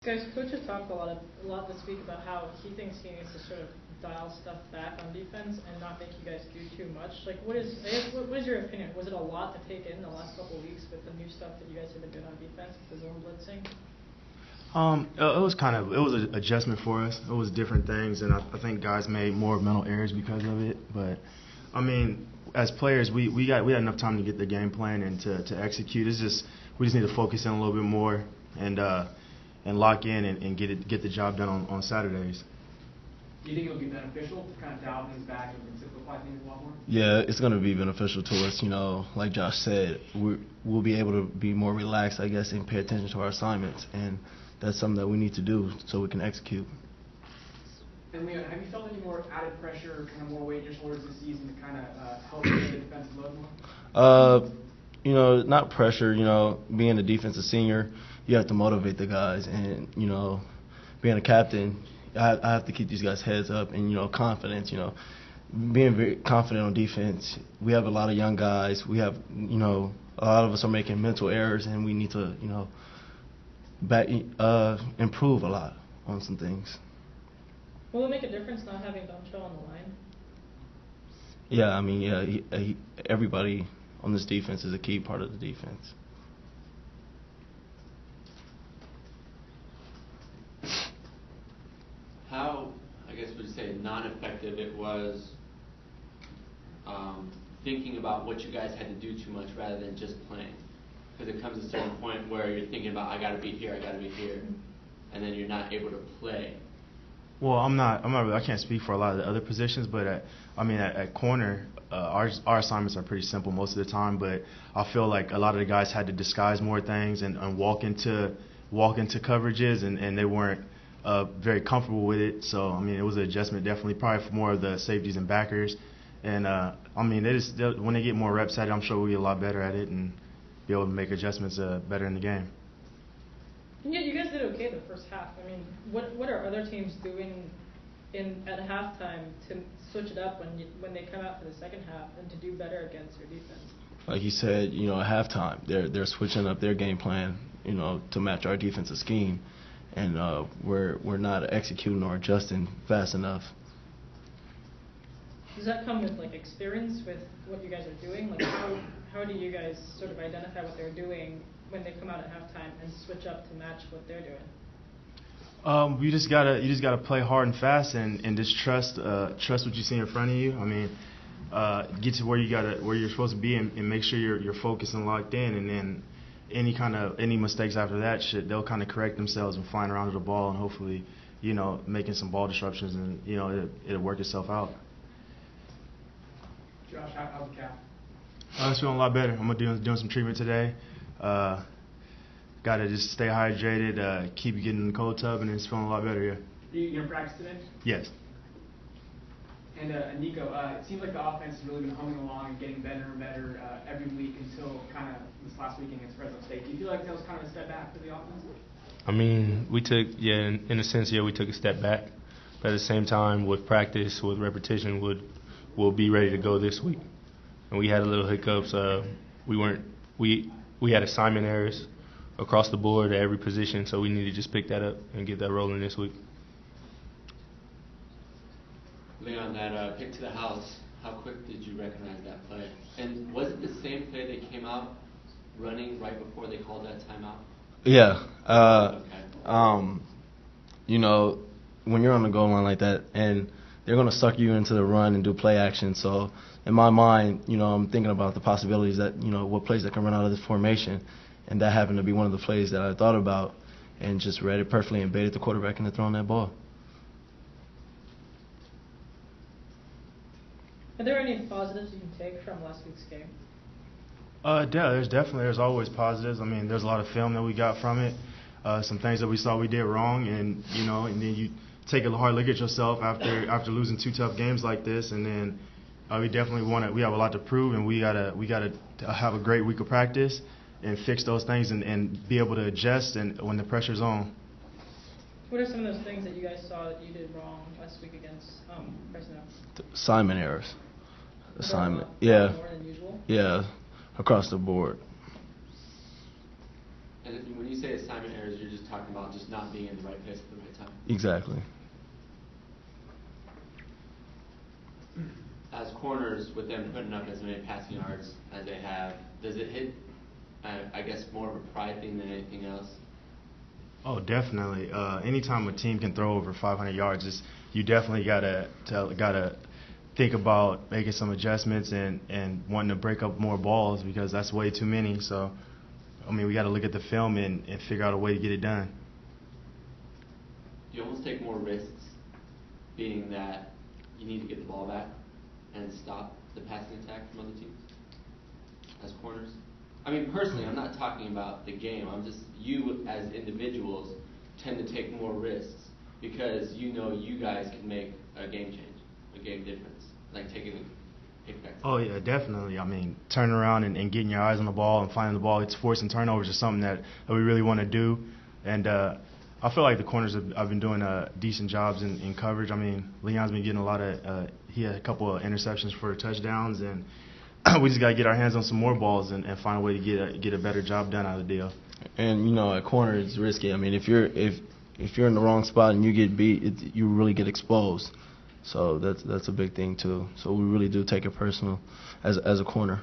Guys, Coach has talked a lot this week about how he thinks he needs to sort of dial stuff back on defense and not make you guys do too much. Like, what is your opinion? Was it a lot to take in the last couple of weeks with the new stuff that you guys have been doing on defense, the zone blitzing? It was an adjustment for us. It was different things, and I think guys made more mental errors because of it. But I mean, as players, we had enough time to get the game plan and to execute. We just need to focus in a little bit more and lock in and get the job done on Saturdays. Do you think it'll be beneficial to kind of dial things back and simplify things a lot more? Yeah, it's going to be beneficial to us. Like Josh said, we'll be able to be more relaxed, I guess, and pay attention to our assignments. And that's something that we need to do so we can execute. And Leon, have you felt any more added pressure, kind of more weight in your shoulders this season to kind of help with the defensive load more? Not pressure. Being a defensive senior, you have to motivate the guys. And, being a captain, I have to keep these guys' heads up and, confidence, being very confident on defense. We have a lot of young guys. We have, a lot of us are making mental errors, and we need to, improve a lot on some things. Will it make a difference not having Doncho on the line? Yeah, everybody on this defense is a key part of the defense. How, I guess would you say, non-effective it was thinking about what you guys had to do too much rather than just playing? Because it comes to a certain point where you're thinking about, I got to be here, and then you're not able to play. Well, I can't speak for a lot of the other positions, but at corner, our assignments are pretty simple most of the time. But I feel like a lot of the guys had to disguise more things and walk into coverages, and they weren't very comfortable with it. So it was an adjustment definitely, probably for more of the safeties and backers. And when they get more reps at it, I'm sure we'll get a lot better at it and be able to make adjustments better in the game. And yet you guys did okay the first half. What are other teams doing at halftime to switch it up when they come out for the second half and to do better against your defense? Like you said, at halftime they're switching up their game plan, to match our defensive scheme, and we're not executing or adjusting fast enough. Does that come with experience with what you guys are doing? How do you guys sort of identify what they're doing when they come out at halftime and switch up to match what they're doing? You just gotta play hard and fast and just trust what you see in front of you. Get to where you're supposed to be and make sure you're focused and locked in, and then any mistakes after that, they'll kind of correct themselves and flying around to the ball and hopefully making some ball disruptions, and it'll work itself out. Josh, how's the calf? It's feeling a lot better. I'm doing some treatment today. Got to just stay hydrated, keep getting in the cold tub, and it's feeling a lot better, yeah. You going to practice today? Yes. And Nico, it seems like the offense has really been humming along and getting better and better every week until kind of this last week against Fresno State. Do you feel like that was kind of a step back for the offense? We took, in a sense, we took a step back. But at the same time, with practice, with repetition, we'll be ready to go this week. And we had a little hiccups. We had assignment errors across the board at every position, so we need to just pick that up and get that rolling this week. Leon, that pick to the house, how quick did you recognize that play? And was it the same play that came out running right before they called that timeout? Yeah. Okay. When you're on the goal line like that, and they're going to suck you into the run and do play action. So in my mind, I'm thinking about the possibilities that, what plays that can run out of this formation. And that happened to be one of the plays that I thought about and just read it perfectly and baited the quarterback into throwing that ball. Are there any positives you can take from last week's game? There's always positives. There's a lot of film that we got from it. Some things that we saw we did wrong, and and then you take a hard look at yourself after losing two tough games like this, and then we definitely we have a lot to prove, and we gotta have a great week of practice and fix those things and be able to adjust and when the pressure's on. What are some of those things that you guys saw that you did wrong last week against Fresno? Assignment errors. More than usual? Yeah, across the board. And when you say assignment errors, you're just talking about just not being in the right place at the right time. Exactly. As corners, with them putting up as many passing yards as they have, does it hit, I guess, more of a pride thing than anything else? Oh, definitely. Anytime a team can throw over 500 yards, you definitely gotta think about making some adjustments and wanting to break up more balls because that's way too many. So, I mean, we got to look at the film and figure out a way to get it done. Do you almost take more risks, being that you need to get the ball back and stop the passing attack from other teams as corners? I mean, personally, I'm not talking about the game. I'm just, you as individuals tend to take more risks because you know you guys can make a game change, a game difference, like taking the kickback. Oh, yeah, definitely. I mean, turning around and getting your eyes on the ball and finding the ball, it's forcing turnovers is something that we really want to do. And I feel like the corners have been doing decent jobs in coverage. I mean, Leon's been getting a lot of he had a couple of interceptions for touchdowns, and we just got to get our hands on some more balls and find a way to get a better job done out of the deal. And you know, at corner it's risky. I mean, if you're in the wrong spot and you get beat, you really get exposed. So that's a big thing too. So we really do take it personal as a corner.